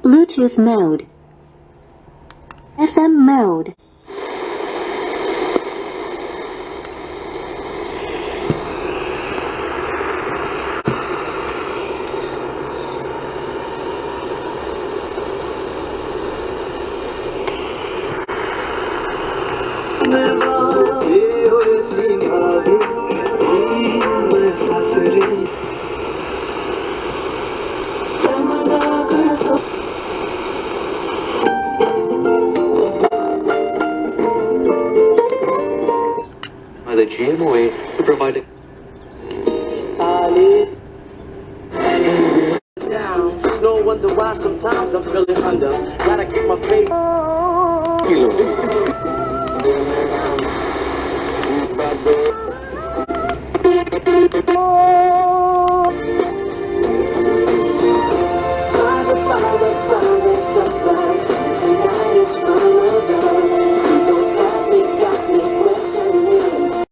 Bluetooth mode. FM mode. They came away to provide it. It's no wonder why sometimes I'm feeling under. Gotta keep my faith. Kilo.